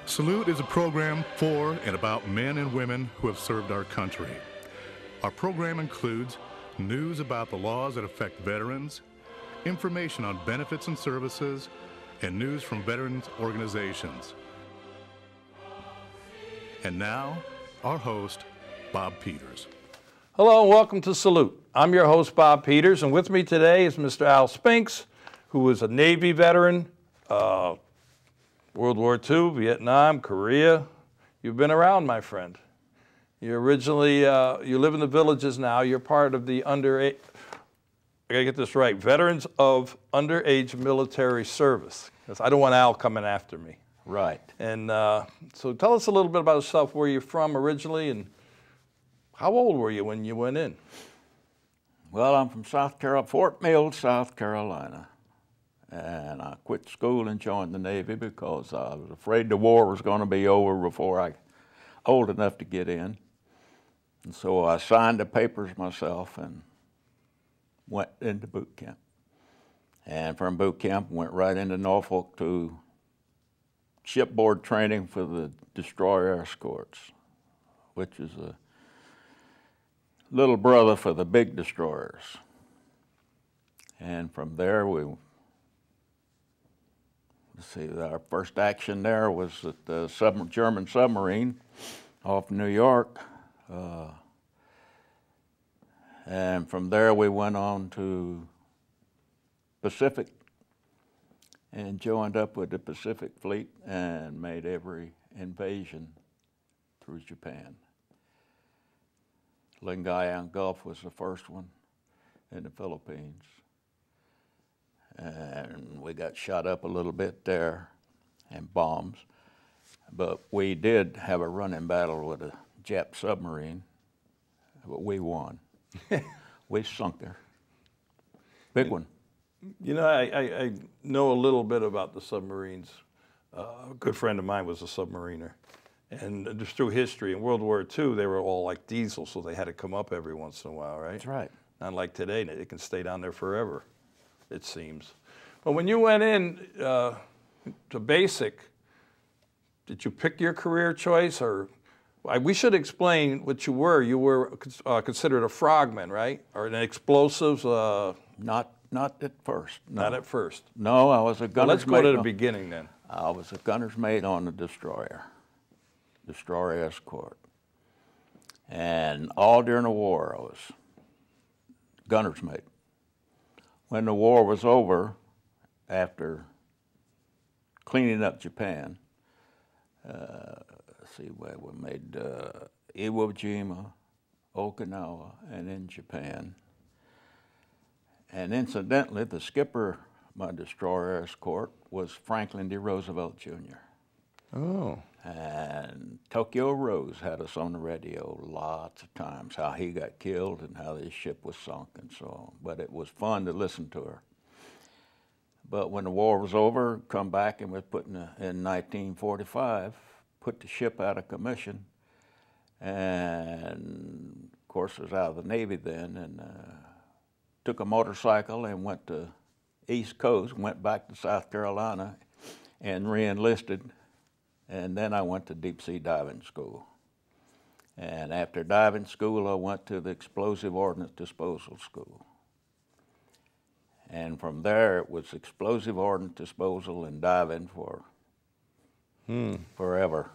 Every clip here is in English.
Salute is a program for and about men and women who have served our country. Our program includes news about the laws that affect veterans, information on benefits and services, and news from veterans organizations. And now, our host, Bob Peters. Hello and welcome to Salute. I'm your host, Bob Peters, and with me today is Mr. Al Spinks, who is a Navy veteran, World War II, Vietnam, Korea. You've been around, my friend. You originally, you live in the villages now. You're part of the I gotta get this right, Veterans of Underage Military Service. Because I don't want Al coming after me. Right. And so tell us a little bit about yourself, where you're from originally, and how old were you when you went in? Well, I'm from Fort Mill, South Carolina. And I quit school and joined the Navy because I was afraid the war was going to be over before I old enough to get in. And so I signed the papers myself and went into boot camp. And from boot camp, went right into Norfolk to shipboard training for the destroyer escorts, which is a little brother for the big destroyers. And from there, our first action there was at the German submarine off New York. And from there, we went on to Pacific and joined up with the Pacific Fleet and made every invasion through Japan. Lingayen Gulf was the first one in the Philippines. And we got shot up a little bit there and bombs. But we did have a running battle with a Jap submarine, but we won. We sunk her. Big one. You know, I know a little bit about the submarines. A good friend of mine was a submariner. And just through history, in World War II, they were all like diesel, so they had to come up every once in a while, right? That's right. Not like today, they can stay down there forever, it seems. But when you went in to basic, did you pick your career choice, or we should explain what you were. You were considered a frogman, right? Or an explosives? Not at first. No. Not at first. No, I was a gunner's mate. Let's go to the beginning then. I was a gunner's mate on the destroyer escort. And all during the war, I was gunner's mate. When the war was over, after cleaning up Japan, we made Iwo Jima, Okinawa, and in Japan. And incidentally, the skipper of my destroyer escort was Franklin D. Roosevelt, Jr. Oh. And Tokyo Rose had us on the radio lots of times, how he got killed and how his ship was sunk and so on. But it was fun to listen to her. But when the war was over, come back and was put in 1945, put the ship out of commission. And of course, I was out of the Navy then, and took a motorcycle and went to East Coast, went back to South Carolina and re-enlisted. And then I went to deep sea diving school. And after diving school, I went to the explosive ordnance disposal school. And from there, it was explosive ordnance disposal and diving for forever.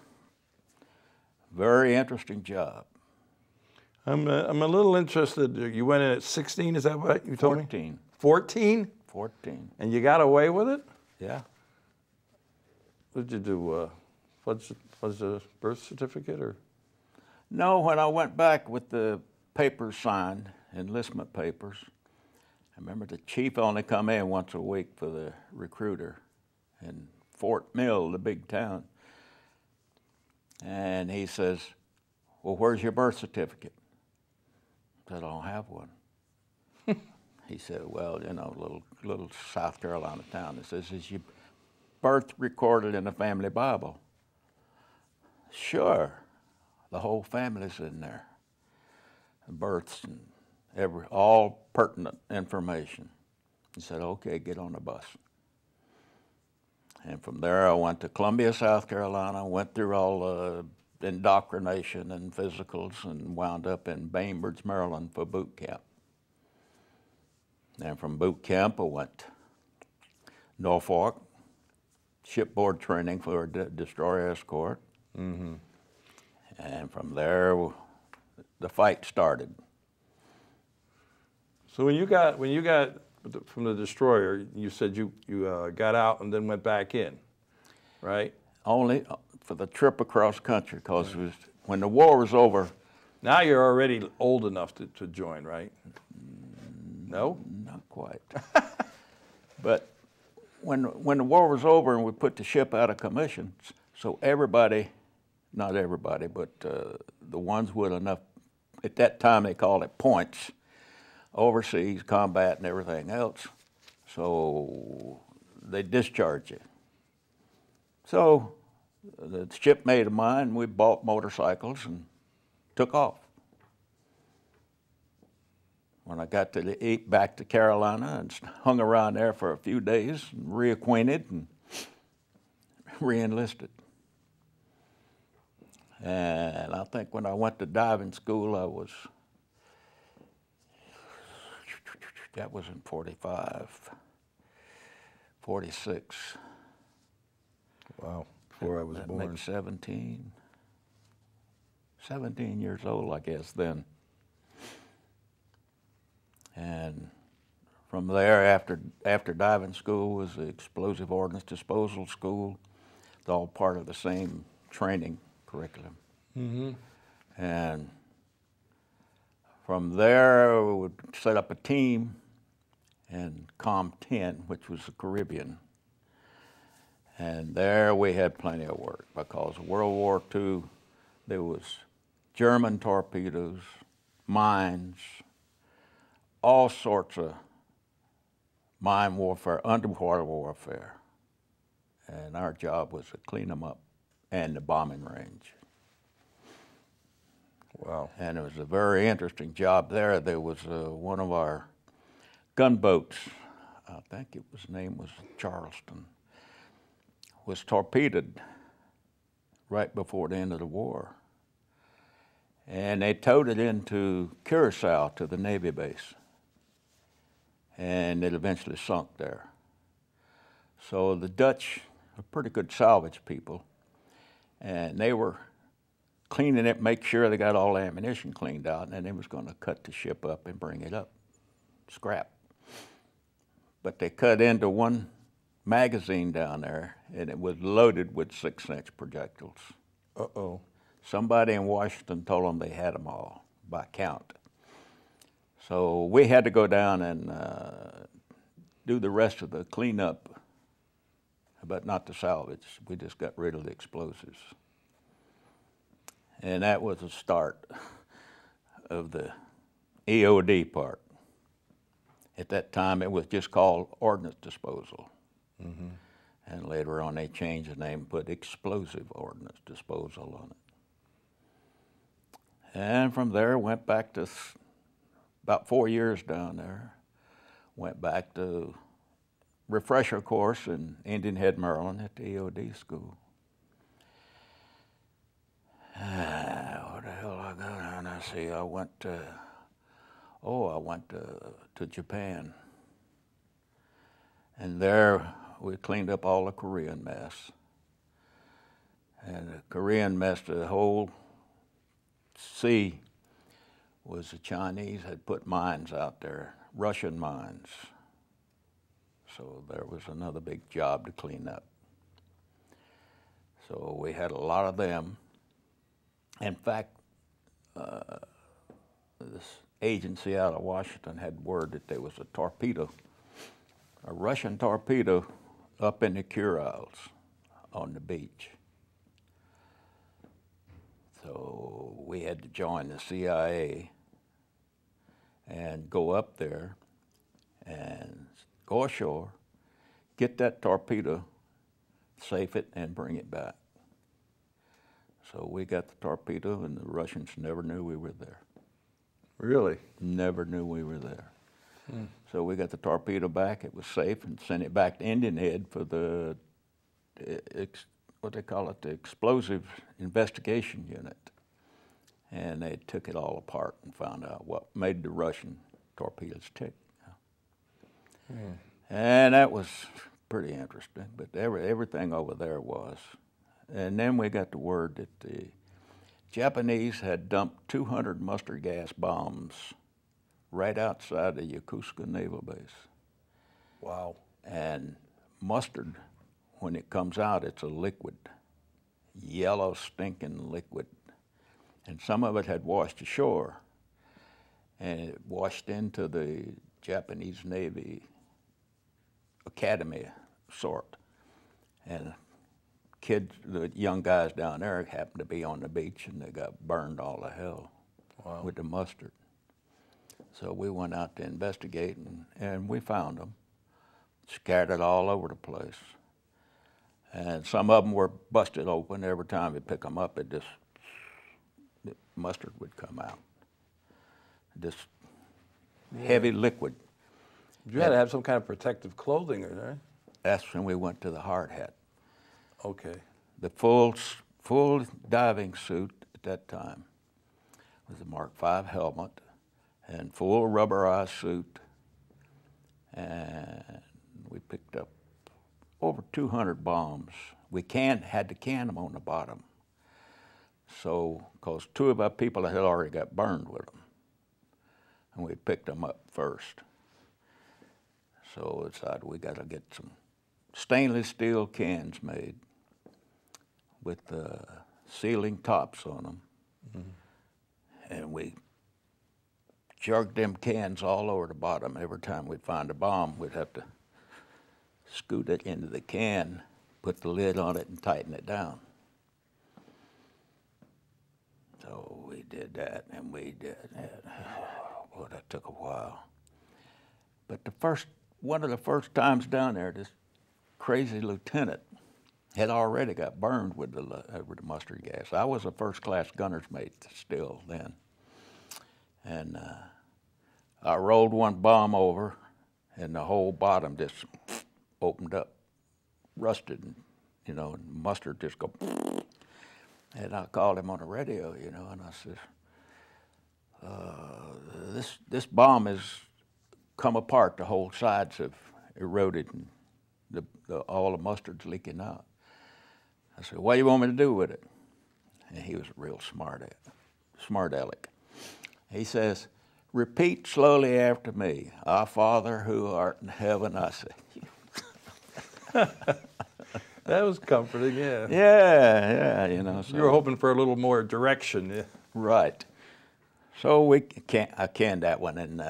Very interesting job. I'm a little interested. You went in at 16, is that what you told me? 14. 14? 14. And you got away with it? Yeah. What did you do? Was the birth certificate or? No, when I went back with the papers signed, enlistment papers, I remember the chief only come in once a week for the recruiter in Fort Mill, the big town. And he says, well, where's your birth certificate? I said, I don't have one. He said, well, you know, little South Carolina town. He says, is your birth recorded in the family Bible? Sure. The whole family's in there. Births and all pertinent information. He said, okay, get on the bus. And from there, I went to Columbia, South Carolina, went through all the indoctrination and physicals, and wound up in Bainbridge, Maryland for boot camp. And from boot camp, I went to Norfolk, shipboard training for a destroyer escort. Mm-hmm. And from there, the fight started. So when you got from the destroyer, you said you got out and then went back in, right? Only for the trip across country, because when the war was over. Now you're already old enough to join, right? No? Not quite. But when the war was over and we put the ship out of commission, so everybody, not everybody, but the ones with enough, at that time they called it points, overseas combat and everything else, so they discharged you. So the shipmate of mine, we bought motorcycles and took off. When I got back to Carolina and hung around there for a few days, and reacquainted and re-enlisted. And I think when I went to diving school, that was in 45, 46. Wow, before I was born. Maybe 17 years old, I guess, then. And from there, after diving school, was the explosive ordnance disposal school. It's all part of the same training curriculum. Mm-hmm. And from there, we would set up a team in COM 10, which was the Caribbean. And there we had plenty of work, because World War II, there was German torpedoes, mines, all sorts of mine warfare, underwater warfare. And our job was to clean them up, and the bombing range. Wow. And it was a very interesting job there. There was one of our gunboats, I think his name was Charleston, was torpedoed right before the end of the war. And they towed it into Curacao to the Navy base. And it eventually sunk there. So the Dutch are pretty good salvage people, and they were cleaning it, make sure they got all the ammunition cleaned out, and then they was going to cut the ship up and bring it up, scrap. But they cut into one magazine down there, and it was loaded with 6-inch projectiles. Uh-oh. Somebody in Washington told them they had them all by count. So we had to go down and do the rest of the cleanup, but not the salvage. We just got rid of the explosives. And that was the start of the EOD part. At that time, it was just called ordnance disposal. Mm-hmm. And later on, they changed the name and put explosive ordnance disposal on it. And from there, went back to about 4 years down there. Went back to refresher course in Indian Head, Maryland at the EOD school. What the hell I got on? I see, I went to Japan. And there we cleaned up all the Korean mess. And the Korean mess, the whole sea was the Chinese had put mines out there, Russian mines. So there was another big job to clean up. So we had a lot of them. In fact, this agency out of Washington had word that there was a torpedo, a Russian torpedo up in the Kurils on the beach. So we had to join the CIA and go up there and go ashore, get that torpedo, safe it, and bring it back. So we got the torpedo, and the Russians never knew we were there. Really? Never knew we were there. So we got the torpedo back, it was safe, and sent it back to Indian Head for the what they call it, the Explosive Investigation Unit. And they took it all apart and found out what made the Russian torpedoes tick. And that was pretty interesting, but everything over there was. And then we got the word that the Japanese had dumped 200 mustard gas bombs right outside the Yokosuka Naval Base. Wow. And mustard, when it comes out, it's a liquid, yellow stinking liquid. And some of it had washed ashore, and it washed into the Japanese Navy academy sort. And kids, the young guys down there happened to be on the beach, and they got burned all to hell with the mustard. So we went out to investigate, and we found them, scattered all over the place. And some of them were busted open. Every time you pick them up, the mustard would come out. This heavy liquid. You had to have some kind of protective clothing, right? That's when we went to the hard hat. Okay. The full diving suit at that time was a Mark V helmet and full rubberized suit. And we picked up over 200 bombs. We had to can them on the bottom. So, because two of our people had already got burned with them, and we picked them up first. So we decided we got to get some stainless steel cans made with sealing tops on them. And we jerked them cans all over the bottom. Every time we'd find a bomb, we'd have to scoot it into the can, put the lid on it, and tighten it down. So we did that, and we did that. Boy, that took a while. But one of the first times down there, this crazy lieutenant had already got burned with the mustard gas. I was a first-class gunner's mate still then. And I rolled one bomb over, and the whole bottom just opened up, rusted, and mustard just go. And I called him on the radio, and I said, this bomb has come apart. The whole sides have eroded, and all the mustard's leaking out. I said, what do you want me to do with it? And he was a real smart aleck. He says, repeat slowly after me. Our Father who art in heaven, I say. That was comforting, yeah. Yeah, So. You were hoping for a little more direction, yeah. Right. So I canned that one, and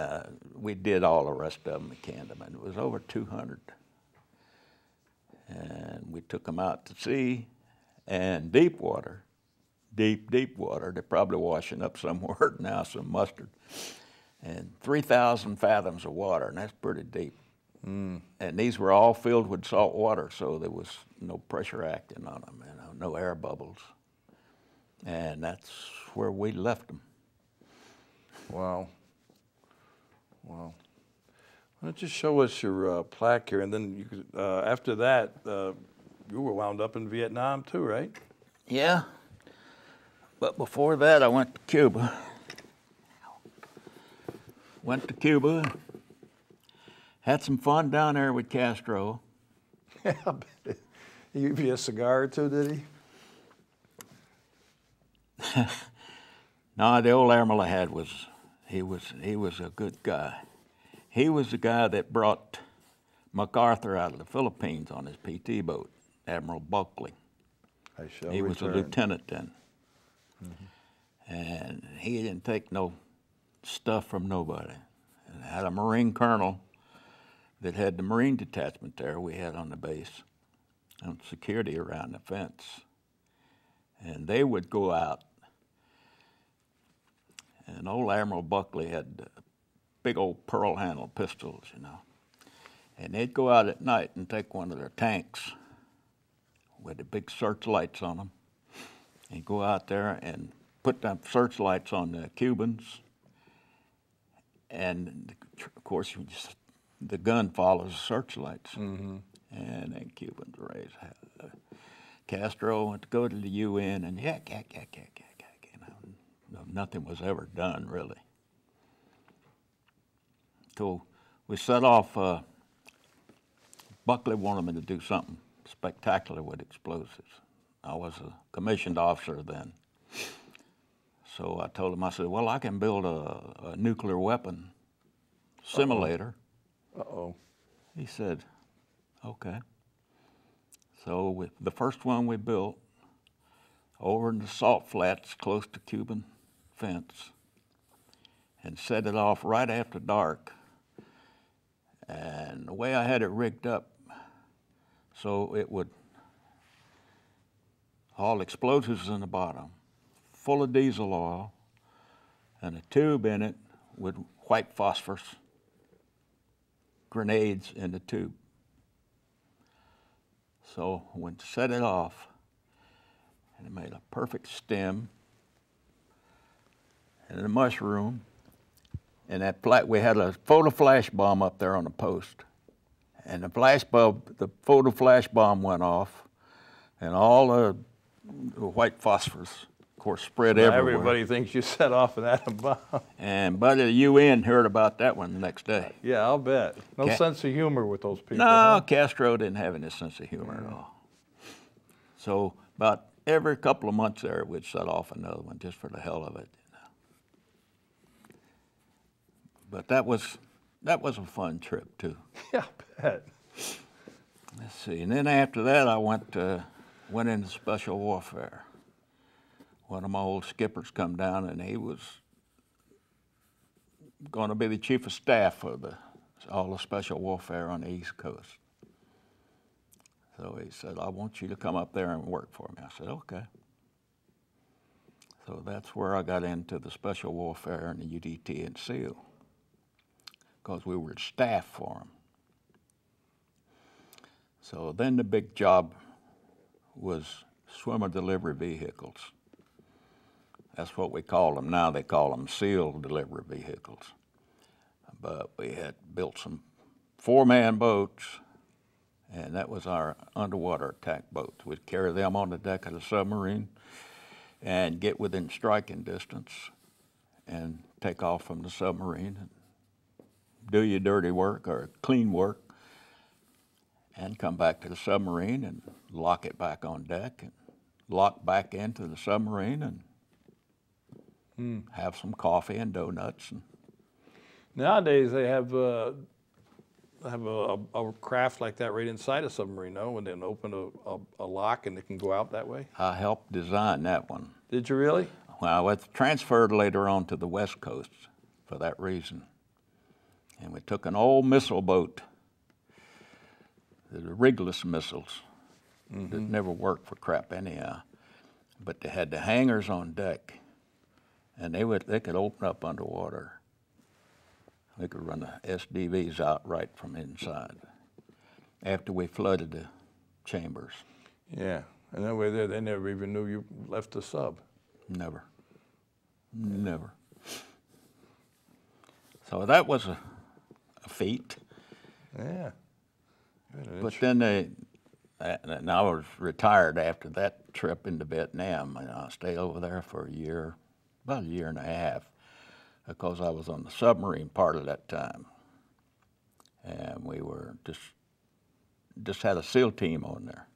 we did all the rest of them. We canned them, and it was over 200. And we took them out to sea, and deep water, they're probably washing up somewhere now, some mustard, and 3,000 fathoms of water, and that's pretty deep. And these were all filled with salt water, so there was no pressure acting on them, no air bubbles. And that's where we left them. Wow. Wow. Why don't you show us your plaque here, and then you could, after that, you were wound up in Vietnam too, right? Yeah. But before that, I went to Cuba. Had some fun down there with Castro. Yeah, I bet. He gave you a cigar or two, did he? No, the old admiral I had was a good guy. He was the guy that brought MacArthur out of the Philippines on his PT boat, Admiral Buckley. He was a lieutenant then. And he didn't take no stuff from nobody. And had a Marine colonel that had the Marine detachment there we had on the base, and security around the fence. And they would go out, and old Admiral Buckley had big old pearl handle pistols, and they'd go out at night and take one of their tanks with the big searchlights on them, and go out there and put them searchlights on the Cubans, and of course the gun follows the searchlights. And then Cubans raised hell. Castro went to go to the UN, and yak. Nothing was ever done, really. So we set off. Buckley wanted me to do something spectacular with explosives. I was a commissioned officer then. So I told him, I said, well, I can build a nuclear weapon simulator. Uh-oh. He said, okay. So the first one we built over in the salt flats close to Cuban fence, and set it off right after dark. And the way I had it rigged up, so it would, all explosives in the bottom, full of diesel oil, and a tube in it with white phosphorus, grenades in the tube. So when set it off, and it made a perfect stem, and a mushroom, and we had a photo flash bomb up there on the post, and the photo flash bomb went off, and all the white phosphorus, of course, spread everywhere. Everybody thinks you set off an atom bomb. And buddy, the UN heard about that one the next day. Yeah, I'll bet. No sense of humor with those people. No, huh? Castro didn't have any sense of humor at all. So about every couple of months there, we'd set off another one just for the hell of it. But that was a fun trip too. Yeah, I bet. Let's see, and then after that, I went into special warfare. One of my old skippers come down, and he was going to be the chief of staff for all the special warfare on the East Coast. So he said, I want you to come up there and work for me. I said, okay. So that's where I got into the special warfare and the UDT and SEAL, because we were staff for them. So then the big job was swimmer delivery vehicles. That's what we call them now. They call them SEAL delivery vehicles. But we had built some 4-man boats, and that was our underwater attack boats. We'd carry them on the deck of the submarine and get within striking distance and take off from the submarine and do your dirty work or clean work, and come back to the submarine and lock it back on deck and lock back into the submarine and have some coffee and donuts. And nowadays they have a craft like that right inside a submarine, no? And then open a lock and it can go out that way? I helped design that one. Did you really? Well, it transferred later on to the West Coast for that reason. And we took an old missile boat, the rigless missiles, that never worked for crap anyhow, but they had the hangars on deck, and they could open up underwater. They could run the SDVs out right from inside after we flooded the chambers. Yeah, and that way they never even knew you left the sub. Never. So that was a feat. Yeah. But then and I was retired after that trip into Vietnam, and I stayed over there for about a year and a half, because I was on the submarine part of that time. And we were just had a SEAL team on there.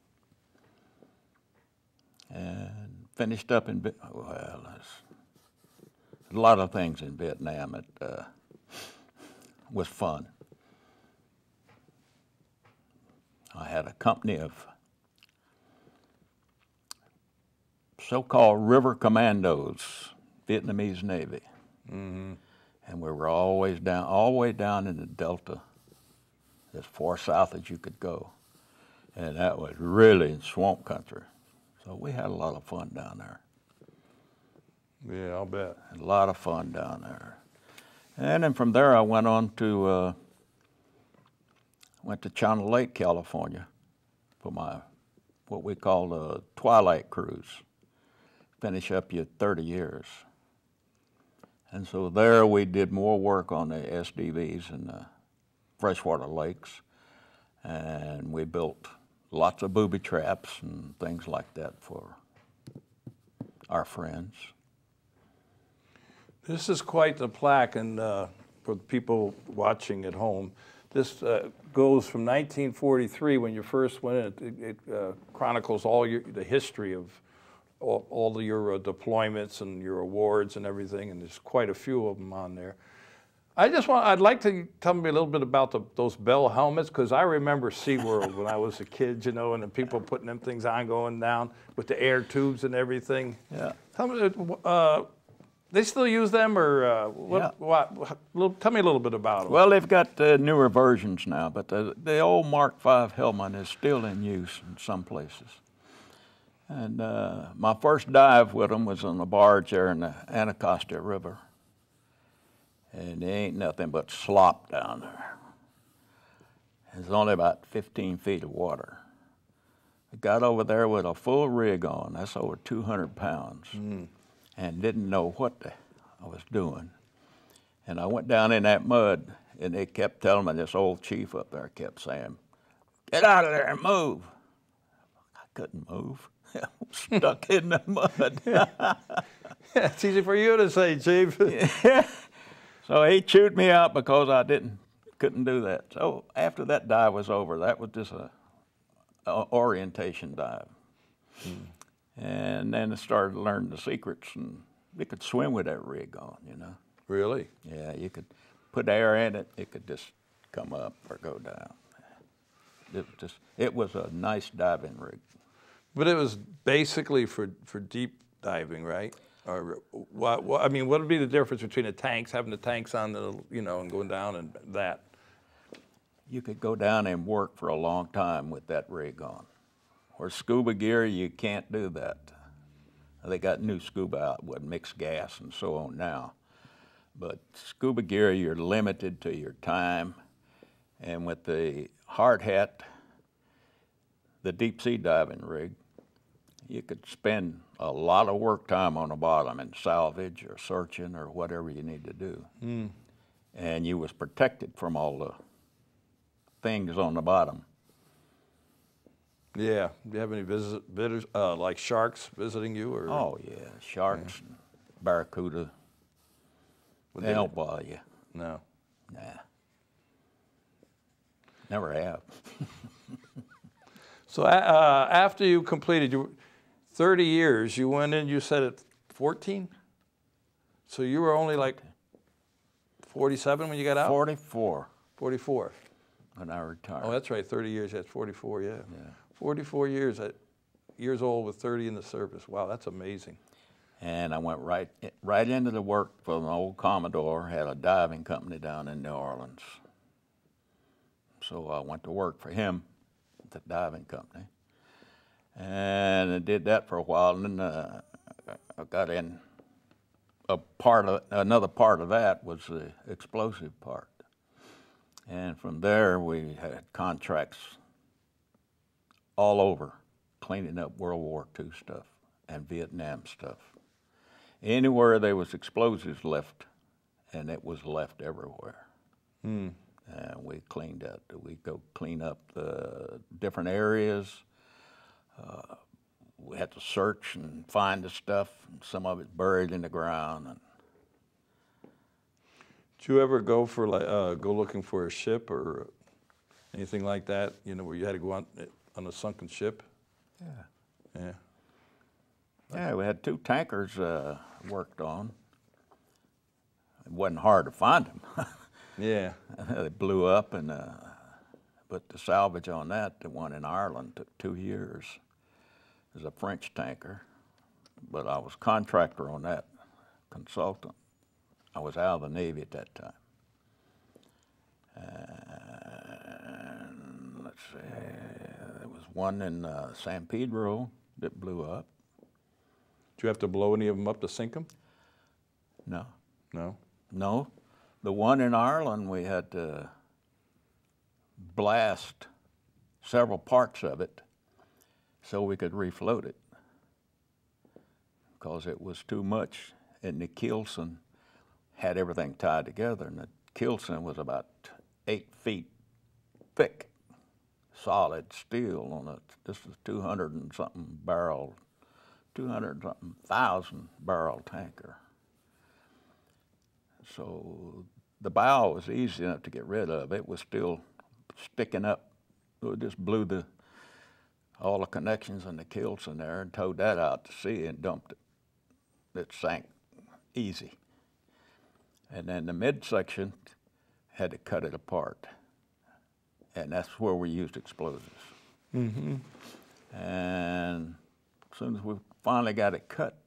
And finished up in, well, there's a lot of things in Vietnam that was fun. I had a company of so-called river commandos, Vietnamese Navy. And we were all the way down in the Delta, as far south as you could go. And that was really swamp country. So we had a lot of fun down there. Yeah, I'll bet. A lot of fun down there. And then from there I went on to Channel Lake, California for my, what we call the Twilight Cruise. Finish up your 30 years. And so there we did more work on the SDVs and the freshwater lakes. And we built lots of booby traps and things like that for our friends. This is quite the plaque, and for the people watching at home, this goes from 1943 when you first went in. It chronicles all the history of all your deployments and your awards and everything, and there's quite a few of them on there. I'd like to tell me a little bit about those Bell helmets, because I remember SeaWorld when I was a kid, you know, and the people putting them things on going down with the air tubes and everything. Yeah. Tell me, they still use them, or tell me a little bit about them. Well, they've got newer versions now, but the old Mark V helmet is still in use in some places. And my first dive with them was on a barge there in the Anacostia River. And there ain't nothing but slop down there. There's only about 15 feet of water. I got over there with a full rig on, that's over 200 pounds, and didn't know what I was doing. And I went down in that mud, and they kept telling me, this old chief up there kept saying, "Get out of there and move." I couldn't move. I was stuck in the mud. Yeah, it's easy for you to say, Chief. Yeah. So he chewed me out because I couldn't do that. So after that dive was over, that was just a orientation dive. And then I started learning the secrets, and you could swim with that rig on, you know. Really? Yeah, you could put air in it, it could just come up or go down. It was a nice diving rig. But it was basically for deep diving, right? Or what? I mean, what would be the difference between the tanks, having the tanks on the, you know, and going down, and that? You could go down and work for a long time with that rig on. Or scuba gear, you can't do that. They got new scuba out with mixed gas and so on now. But scuba gear, you're limited to your time. And with the hard hat, the deep sea diving rig, you could spend a lot of work time on the bottom and salvage or searching or whatever you need to do. And you was protected from all the things on the bottom. Yeah. Do you have any visitors, like sharks visiting you? Or? Oh, yeah, sharks, and barracuda. They don't bother you. No. Nah. Never have. So after you completed your 30 years, you went in, you said at 14? So you were only like 47 when you got out? 44 44. when I retired. Oh, that's right, 30 years, that's 44, yeah. Yeah. 44 years, years old with 30 in the service. Wow, that's amazing. And I went right into the work for an old Commodore, had a diving company down in New Orleans. So I went to work for him, the diving company. And I did that for a while, and then I got in another part of that was the explosive part. And from there, we had contracts all over, cleaning up World War II stuff and Vietnam stuff. Anywhere there was explosives left, and it was left everywhere. And we cleaned up. We go clean up the different areas. We had to search and find the stuff. And some of it buried in the ground. And did you ever go for go looking for a ship or anything like that? You know, where you had to go on a sunken ship? yeah. Yeah. Yeah, we had 2 tankers worked on. It wasn't hard to find them. Yeah. They blew up, and but the salvage on that, the one in Ireland, took 2 years. It was a French tanker, but I was contractor on that, consultant. I was out of the Navy at that time. And let's see, there was one in San Pedro that blew up. Did you have to blow any of them up to sink them? No. No. No. The one in Ireland, we had to blast several parts of it so we could refloat it, because it was too much. And the keelson had everything tied together, and the keelson was about 8 feet thick. solid steel on it. This is 200 and something barrel, 200 and something thousand barrel tanker. So the bow was easy enough to get rid of. It was still sticking up. We just blew all the connections and the kilts in there and towed that out to sea and dumped it. It sank easy. And then the midsection had to cut it apart. And that's where we used explosives. Mm-hmm. And as soon as we finally got it cut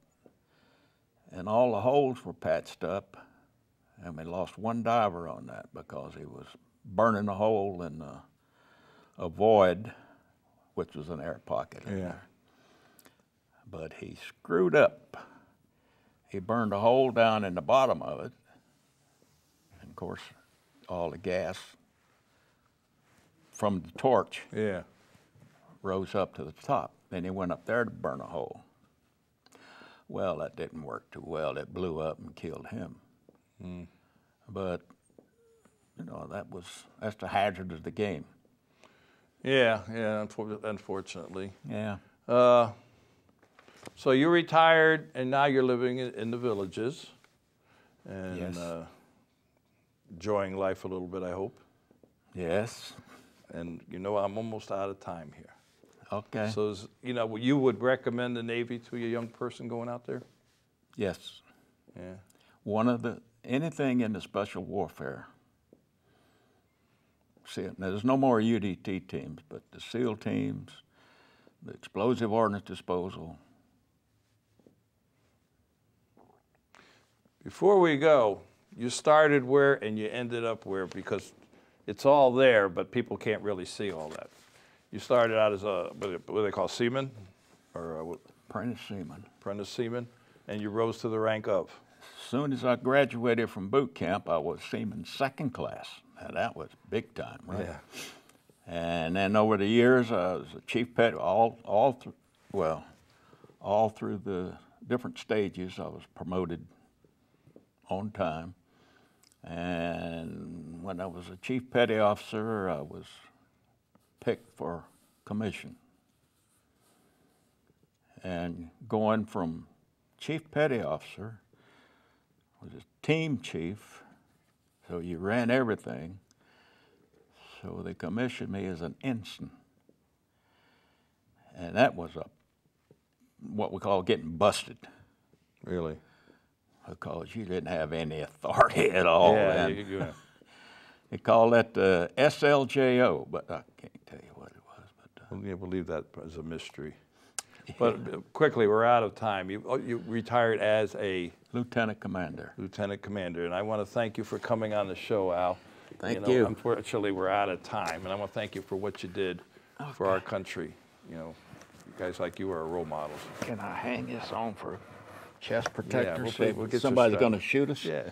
and all the holes were patched up, and we lost one diver on that because he was burning a hole in a void, which was an air pocket in there. But he screwed up. He burned a hole down in the bottom of it. And of course, all the gas from the torch rose up to the top. Then he went up there to burn a hole. Well, that didn't work too well. It blew up and killed him. Mm. But, you know, that's the hazard of the game. Yeah, unfortunately. Yeah. So you retired, and now you're living in the villages, and Yes. Enjoying life a little bit, I hope. Yes. And you know, I'm almost out of time here. Okay. So, you know, you would recommend the Navy to a young person going out there? Yes. Yeah. Anything in the special warfare. See, there's no more UDT teams, but the SEAL teams, the explosive ordnance disposal. Before we go, you started where and you ended up where, because it's all there, but people can't really see all that. You started out as what do they call, seaman? Or Apprentice seaman. apprentice seaman, and you rose to the rank of? As soon as I graduated from boot camp, I was seaman second class. Now, that was big time, right? Yeah. And then over the years, I was a chief pet all through the different stages. I was promoted on time. And when I was a chief petty officer, I was picked for commission. And going from chief petty officer was a team chief, so you ran everything. So they commissioned me as an ensign. And that was what we call getting busted. Really? Because you didn't have any authority at all. Yeah, and they call that the SLJO, but I can't tell you what it was. But we'll leave that as a mystery. But quickly, we're out of time. You retired as a lieutenant commander. Lieutenant commander, and I want to thank you for coming on the show, Al. Thank you. Unfortunately, we're out of time, and I want to thank you for what you did for our country. You know, guys like you are role models. Can I hang this on for chest protector? We'll get somebody's going to shoot us? Yeah.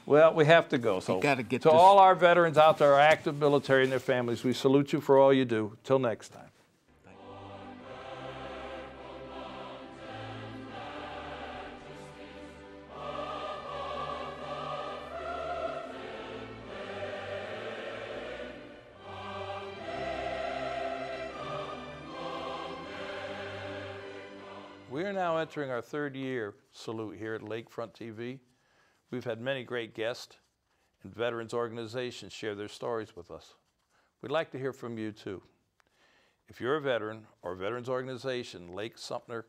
Well, we have to go. So gotta get to all our veterans out there, our active military and their families, we salute you for all you do. Till next time. We are now entering our third year salute here at Lakefront TV. We've had many great guests and veterans organizations share their stories with us. We'd like to hear from you too. If you're a veteran or a veterans organization, Lake Sumter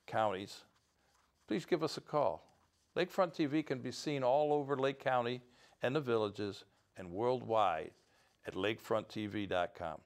counties, please give us a call. Lakefront TV can be seen all over Lake County and the villages and worldwide at lakefronttv.com.